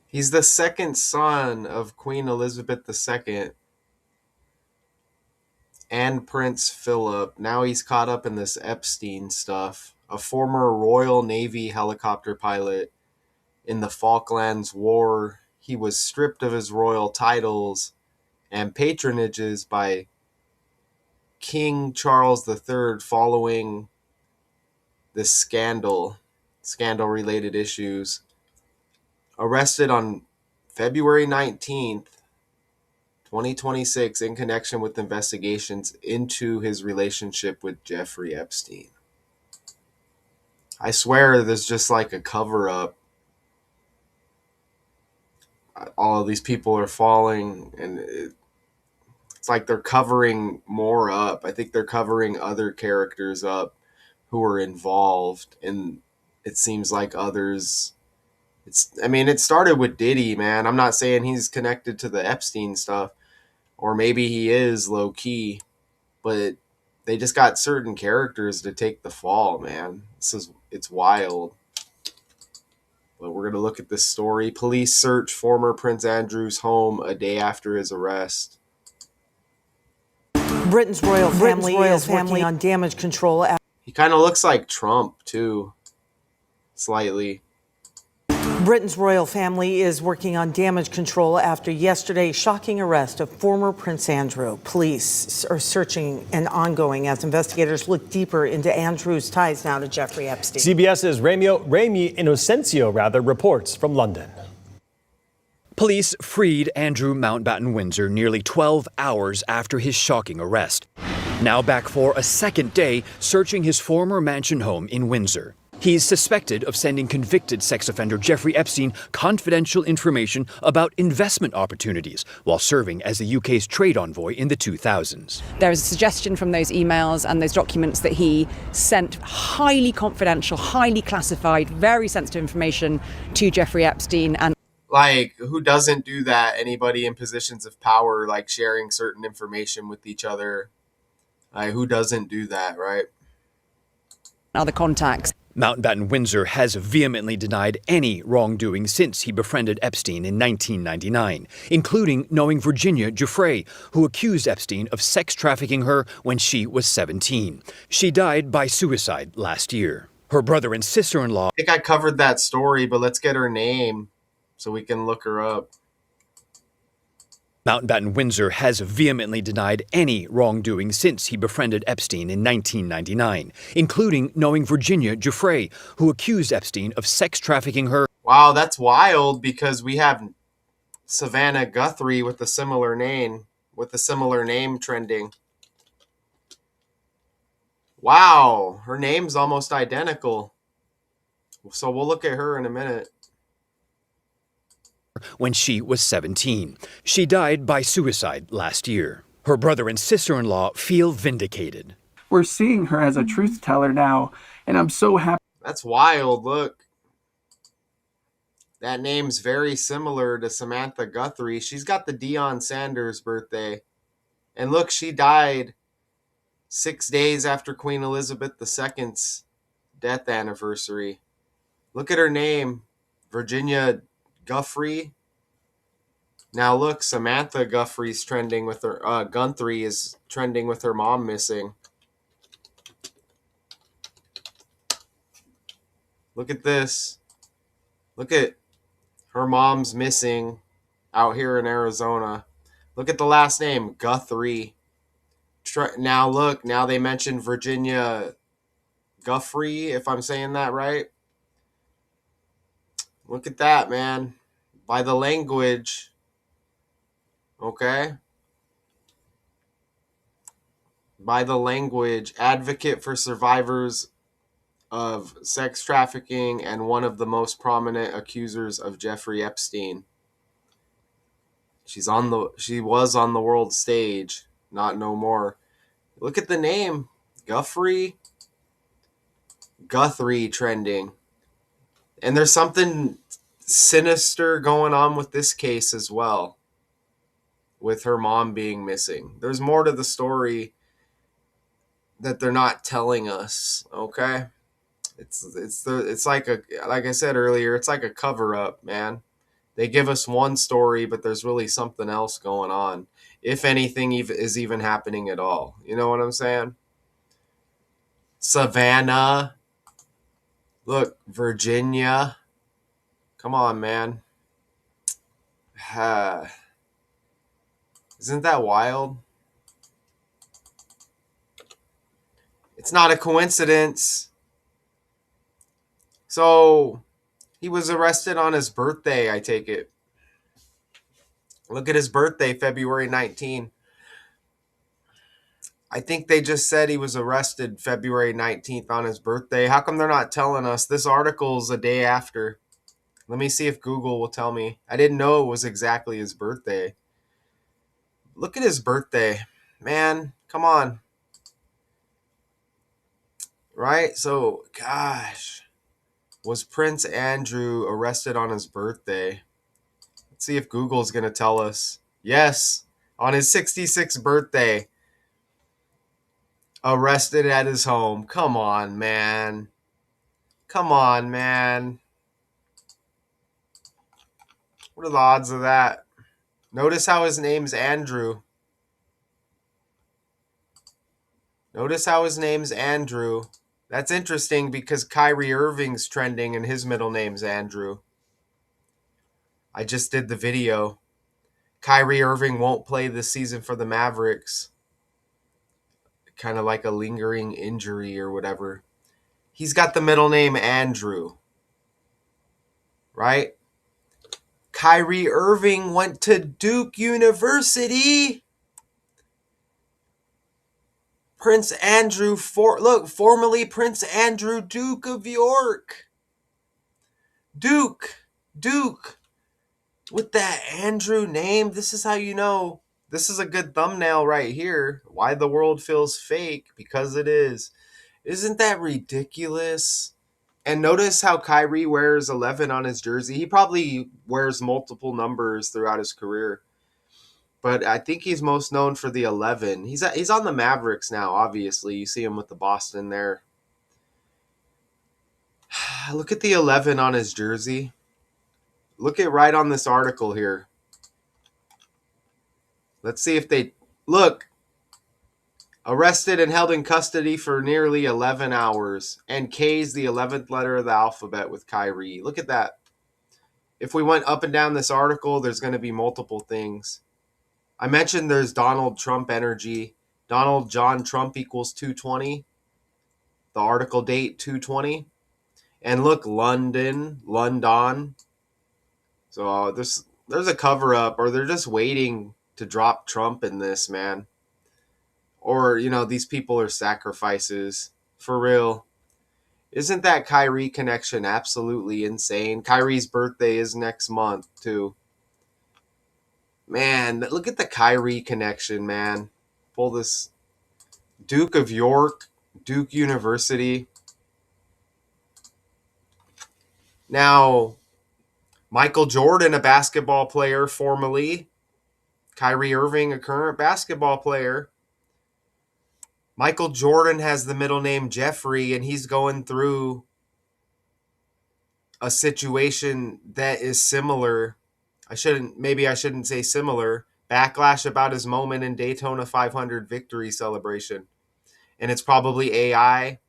He's the second son of Queen Elizabeth II and Prince Philip. Now he's caught up in this Epstein stuff. A former Royal Navy helicopter pilot in the Falklands War, he was stripped of his royal titles and patronages by King Charles III following this scandal related issues. Arrested on February 19th, 2026, in connection with investigations into his relationship with Jeffrey Epstein. I swear there's just like a cover up. All of these people are falling, and it's like they're covering more up. I think they're covering other characters up who are involved, and it seems like others. It started with Diddy, man. I'm not saying he's connected to the Epstein stuff, or maybe he is low key, but they just got certain characters to take the fall, man. It's wild. But we're gonna look at this story. Police search former Prince Andrew's home a day after his arrest. Britain's royal family is working on damage control. He kind of looks like Trump too, slightly. Britain's royal family is working on damage control after yesterday's shocking arrest of former Prince Andrew. Police are searching and ongoing as investigators look deeper into Andrew's ties now to Jeffrey Epstein. CBS's Remy Inocencio reports from London. Police freed Andrew Mountbatten-Windsor nearly 12 hours after his shocking arrest. Now back for a second day searching his former mansion home in Windsor. He's suspected of sending convicted sex offender Jeffrey Epstein confidential information about investment opportunities while serving as the UK's trade envoy in the 2000s. There is a suggestion from those emails and those documents that he sent highly confidential, highly classified, very sensitive information to Jeffrey Epstein. And like, who doesn't do that? Anybody in positions of power, like sharing certain information with each other. Like, who doesn't do that, right? Other contacts. Mountbatten-Windsor has vehemently denied any wrongdoing since he befriended Epstein in 1999, including knowing Virginia Giuffre, who accused Epstein of sex trafficking her when she was 17. She died by suicide last year. Her brother and sister-in-law... I think I covered that story, but let's get her name so we can look her up. Mountbatten-Windsor has vehemently denied any wrongdoing since he befriended Epstein in 1999, including knowing Virginia Giuffre, who accused Epstein of sex trafficking her. Wow, that's wild because we have Savannah Guthrie with a similar name trending. Wow, her name's almost identical. So we'll look at her in a minute. When she was 17. She died by suicide last year. Her brother and sister-in-law feel vindicated. We're seeing her as a truth teller now, and I'm so happy. That's wild, look. That name's very similar to Samantha Guthrie. She's got the Deion Sanders birthday. And look, she died 6 days after Queen Elizabeth II's death anniversary. Look at her name, Virginia Guthrie. Now look, Samantha Guthrie's trending with her. Guthrie is trending with her mom missing. Look at this. Look at her mom's missing out here in Arizona. Look at the last name, Guthrie. Now look, now they mentioned Virginia Guthrie, if I'm saying that right. Look at that, man. By the language. Okay? By the language. Advocate for survivors of sex trafficking and one of the most prominent accusers of Jeffrey Epstein. She was on the world stage, not no more. Look at the name. Guthrie trending. And there's something sinister going on with this case as well, with her mom being missing. There's more to the story that they're not telling us, okay? It's like I said earlier, it's like a cover up, man. They give us one story, but there's really something else going on. If anything is even happening at all. You know what I'm saying? Savannah. Look, Virginia. Come on, man. Isn't that wild? It's not a coincidence. So he was arrested on his birthday, I take it. Look at his birthday, February 19. I think they just said he was arrested February 19th on his birthday. How come they're not telling us? This article's a day after. Let me see if Google will tell me. I didn't know it was exactly his birthday. Look at his birthday. Man, come on. Right? So, gosh. Was Prince Andrew arrested on his birthday? Let's see if Google's going to tell us. Yes, on his 66th birthday. Arrested at his home. Come on, man. Come on, man. What are the odds of that? Notice how his name's Andrew. Notice how his name's Andrew. That's interesting because Kyrie Irving's trending and his middle name's Andrew. I just did the video. Kyrie Irving won't play this season for the Mavericks. Kind of like a lingering injury or whatever. He's got the middle name Andrew. Right? Kyrie Irving went to Duke University. Prince Andrew, formerly Prince Andrew, Duke of York. Duke. With that Andrew name, this is how you know. This is a good thumbnail right here. Why the world feels fake, because it is. Isn't that ridiculous? And notice how Kyrie wears 11 on his jersey. He probably wears multiple numbers throughout his career. But I think he's most known for the 11. He's on the Mavericks now, obviously. You see him with the Boston there. Look at the 11 on his jersey. Look at right on this article here. Let's see if they... Look. Arrested and held in custody for nearly 11 hours. And K's the 11th letter of the alphabet with Kyrie. Look at that. If we went up and down this article, there's going to be multiple things. I mentioned there's Donald Trump energy. Donald John Trump equals 220. The article date 220. And look, London. So there's a cover up, or they're just waiting to drop Trump in this, man. Or, these people are sacrifices. For real. Isn't that Kyrie connection absolutely insane? Kyrie's birthday is next month, too. Man, look at the Kyrie connection, man. Pull this. Duke of York, Duke University. Now, Michael Jordan, a basketball player formerly. Kyrie Irving, a current basketball player. Michael Jordan has the middle name Jeffrey, and he's going through a situation that is similar. I shouldn't say similar. Backlash about his moment in Daytona 500 victory celebration. And it's probably AI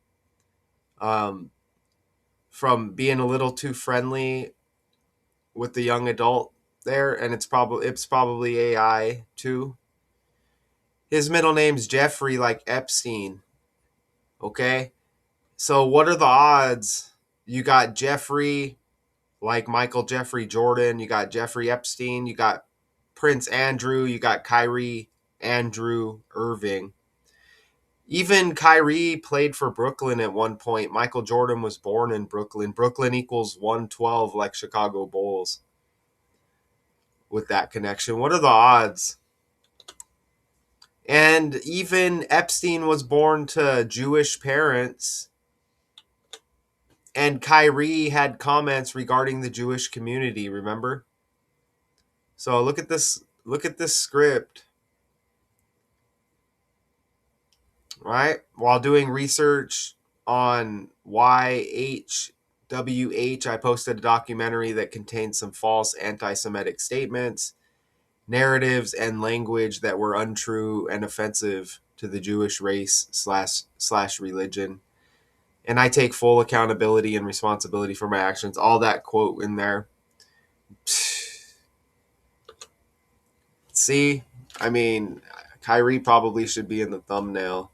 from being a little too friendly with the young adult there, and it's probably AI too. His middle name's Jeffrey, like Epstein. Okay? So what are the odds? You got Jeffrey, like Michael Jeffrey Jordan, you got Jeffrey Epstein, you got Prince Andrew, you got Kyrie Andrew Irving. Even Kyrie played for Brooklyn at one point. Michael Jordan was born in Brooklyn. Brooklyn equals 112 like Chicago Bulls with that connection. What are the odds? And even Epstein was born to Jewish parents. And Kyrie had comments regarding the Jewish community, remember? So look at this script. Right? While doing research on YHWH WH, I posted a documentary that contained some false anti-Semitic statements, narratives, and language that were untrue and offensive to the Jewish race slash religion. And I take full accountability and responsibility for my actions. All that quote in there. See, I mean, Kyrie probably should be in the thumbnail.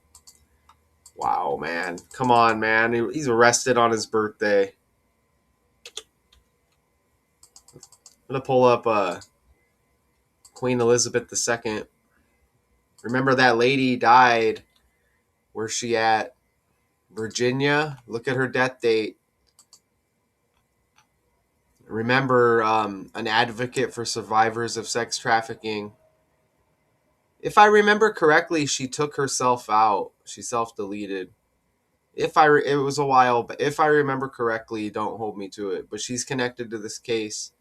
Wow, man. Come on, man. He's arrested on his birthday. I'm going to pull up Queen Elizabeth II. Remember that lady died. Where's she at? Virginia. Look at her death date. Remember, an advocate for survivors of sex trafficking. If I remember correctly, she took herself out. She self-deleted. It was a while, but if I remember correctly, don't hold me to it. But she's connected to this case.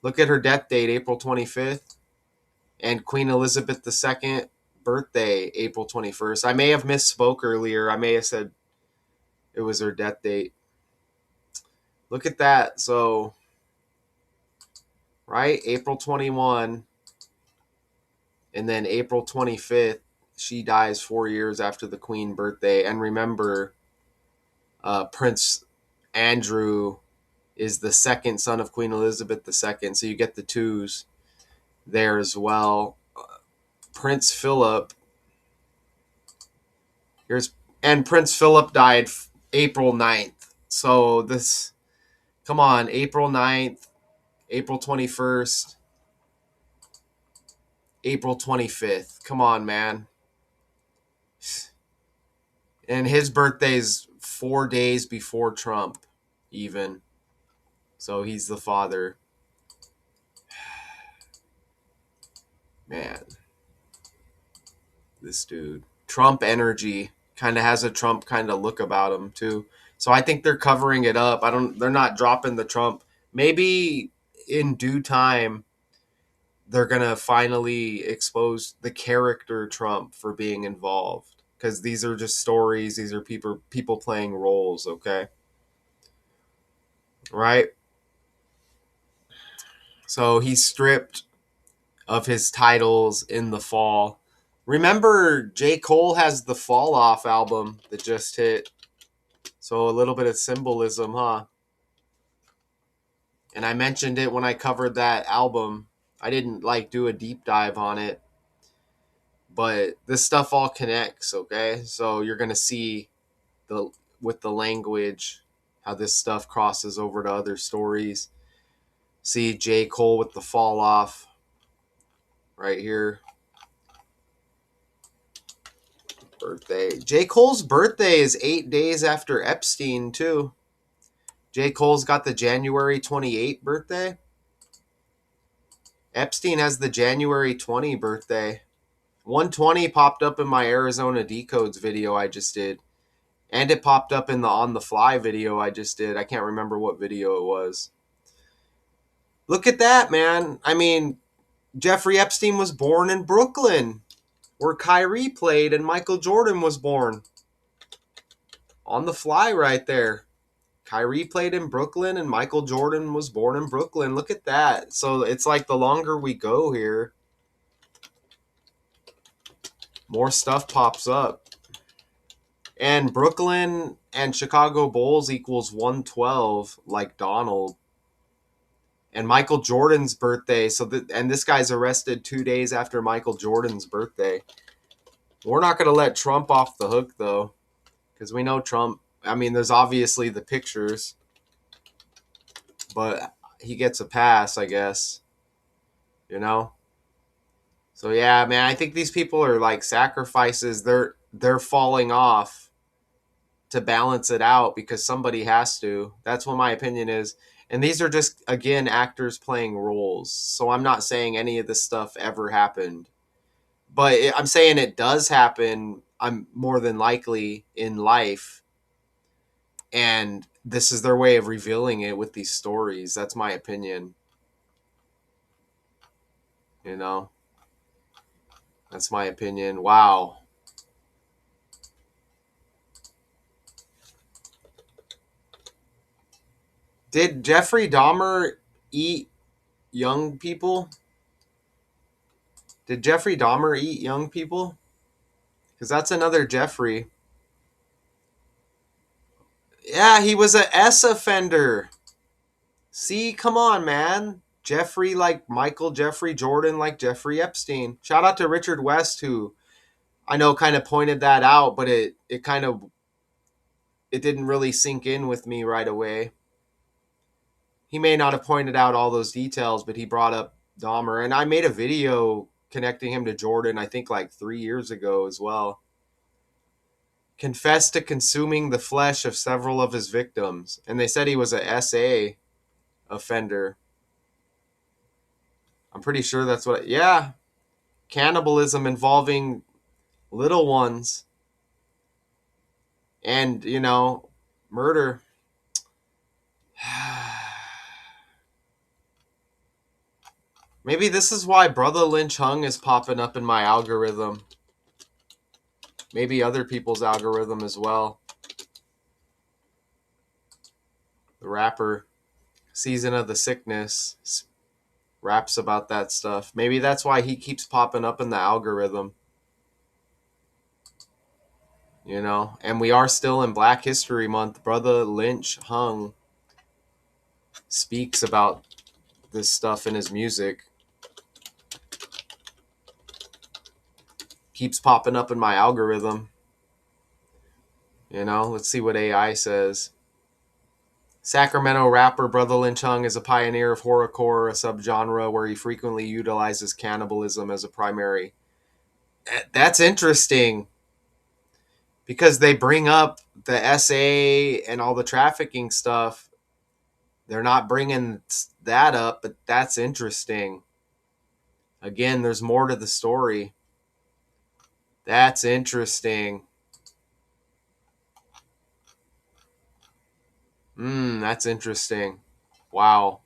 Look at her death date, April 25th, and Queen Elizabeth II birthday, April 21st. I may have misspoke earlier. I may have said it was her death date. Look at that. So, right, April 21, and then April 25th, she dies 4 years after the Queen birthday. And remember, Prince Andrew is the second son of Queen Elizabeth II, so you get the twos there as well. Prince Philip, and Prince Philip died April 9th. So this, come on, April 9th, April 21st, April 25th. Come on, man. And his birthday's 4 days before Trump, even. So he's the father. Man, this dude. Trump energy kind of has a Trump kind of look about him too. So I think they're covering it up. They're not dropping the Trump. Maybe in due time they're going to finally expose the character Trump for being involved, because these are just stories. These are people playing roles, okay? Right? So he's stripped of his titles in the fall. Remember, J. Cole has the Fall Off album that just hit. So a little bit of symbolism, huh? And I mentioned it when I covered that album. I didn't do a deep dive on it, but this stuff all connects, okay? So you're going to see with the language how this stuff crosses over to other stories. See J. Cole with the Fall Off right here. Birthday. J. Cole's birthday is 8 days after Epstein, too. J. Cole's got the January 28th birthday. Epstein has the January 20 birthday. 120 popped up in my Arizona Decodes video I just did. And it popped up in the On the Fly video I just did. I can't remember what video it was. Look at that, man. I mean, Jeffrey Epstein was born in Brooklyn, where Kyrie played and Michael Jordan was born. On the Fly right there. Kyrie played in Brooklyn and Michael Jordan was born in Brooklyn. Look at that. So it's like the longer we go here, more stuff pops up. And Brooklyn and Chicago Bulls equals 112, like Donald. And Michael Jordan's birthday, and this guy's arrested 2 days after Michael Jordan's birthday. We're not going to let Trump off the hook, though, because we know Trump. I mean, there's obviously the pictures, but he gets a pass, I guess. You know? So yeah, man, I think these people are like sacrifices. They're falling off to balance it out because somebody has to. That's what my opinion is. And these are just, again, actors playing roles. So I'm not saying any of this stuff ever happened. But I'm saying it does happen. I'm more than likely in life. And this is their way of revealing it with these stories. That's my opinion. You know? That's my opinion. Wow. Did Jeffrey Dahmer eat young people? Did Jeffrey Dahmer eat young people? Because that's another Jeffrey. Yeah, he was a S offender. See, come on, man. Jeffrey like Michael Jeffrey Jordan like Jeffrey Epstein. Shout out to Richard West, who I know kind of pointed that out, but it didn't really sink in with me right away. He may not have pointed out all those details, but he brought up Dahmer, and I made a video connecting him to Jordan, I think like 3 years ago as well. Confessed to consuming the flesh of several of his victims, and they said he was a SA offender. I'm pretty sure that's what. Yeah, cannibalism involving little ones, and murder. Maybe this is why Brother Lynch Hung is popping up in my algorithm. Maybe other people's algorithm as well. The rapper, Season of the Sickness, raps about that stuff. Maybe that's why he keeps popping up in the algorithm. And we are still in Black History Month. Brother Lynch Hung speaks about this stuff in his music. Keeps popping up in my algorithm. Let's see what AI says. Sacramento rapper Brother Lynch Hung is a pioneer of horrorcore, a subgenre where he frequently utilizes cannibalism as a primary. That's interesting, because they bring up the SA and all the trafficking stuff. They're not bringing that up, but that's interesting. Again, there's more to the story. That's interesting. That's interesting. Wow.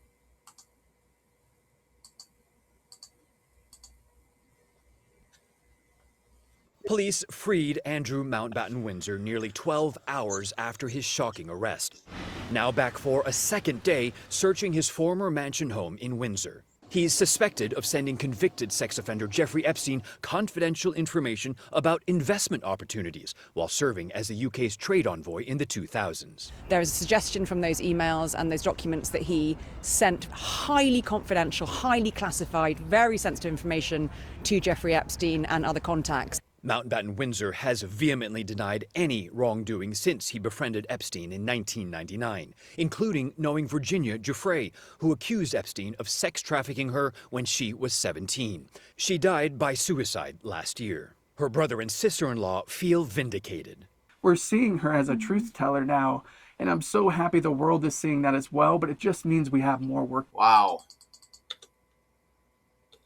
Police freed Andrew Mountbatten-Windsor nearly 12 hours after his shocking arrest. Now back for a second day searching his former mansion home in Windsor. He's suspected of sending convicted sex offender Jeffrey Epstein confidential information about investment opportunities while serving as the UK's trade envoy in the 2000s. There is a suggestion from those emails and those documents that he sent highly confidential, highly classified, very sensitive information to Jeffrey Epstein and other contacts. Mountbatten-Windsor has vehemently denied any wrongdoing since he befriended Epstein in 1999, including knowing Virginia Giuffre, who accused Epstein of sex trafficking her when she was 17. She died by suicide last year. Her brother and sister-in-law feel vindicated. We're seeing her as a truth teller now, and I'm so happy the world is seeing that as well, but it just means we have more work. Wow.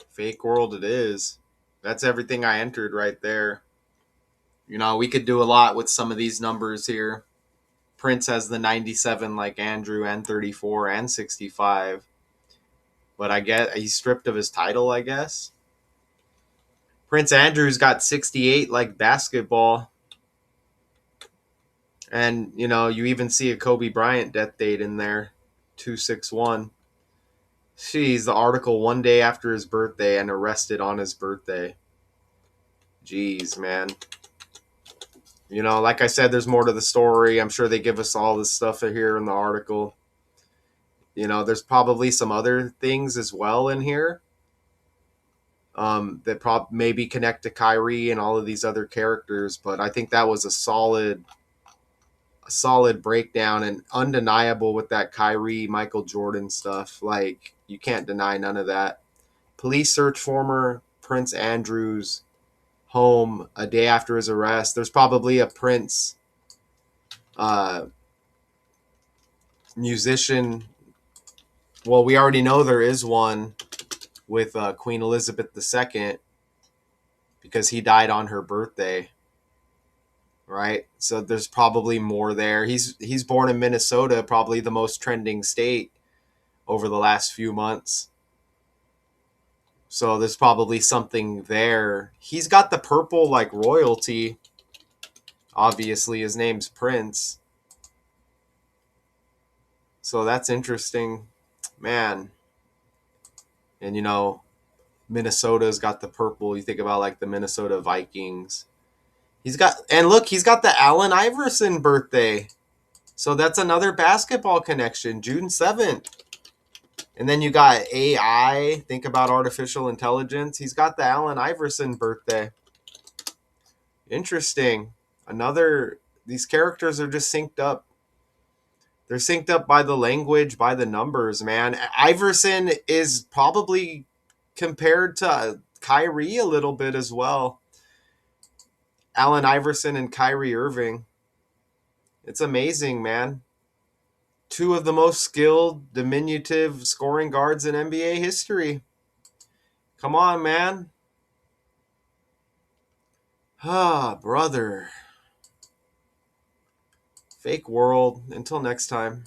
Fake world it is. That's everything I entered right there. We could do a lot with some of these numbers here. Prince has the 97 like Andrew, and 34 and 65. But I get he's stripped of his title, I guess. Prince Andrew's got 68 like basketball. And, you even see a Kobe Bryant death date in there. 261. Jeez, the article one day after his birthday and arrested on his birthday. Jeez, man. Like I said, there's more to the story. I'm sure they give us all this stuff here in the article. There's probably some other things as well in here that maybe connect to Kyrie and all of these other characters. But I think that was a solid breakdown, and undeniable with that Kyrie, Michael Jordan stuff. Like, you can't deny none of that. Police search former Prince Andrew's home a day after his arrest. There's probably a Prince musician. Well, we already know there is one with Queen Elizabeth II, because he died on her birthday. Right? So there's probably more there. He's born in Minnesota, probably the most trending state over the last few months. So there's probably something there. He's got the purple like royalty. Obviously, his name's Prince. So that's interesting, man. And Minnesota's got the purple. You think about like the Minnesota Vikings. He's got the Allen Iverson birthday. So that's another basketball connection, June 7th. And then you got AI. Think about artificial intelligence. He's got the Allen Iverson birthday. Interesting. These characters are just synced up. They're synced up by the language, by the numbers, man. Iverson is probably compared to Kyrie a little bit as well. Allen Iverson and Kyrie Irving. It's amazing, man. Two of the most skilled, diminutive scoring guards in NBA history. Come on, man. Ah, brother. Fake world. Until next time.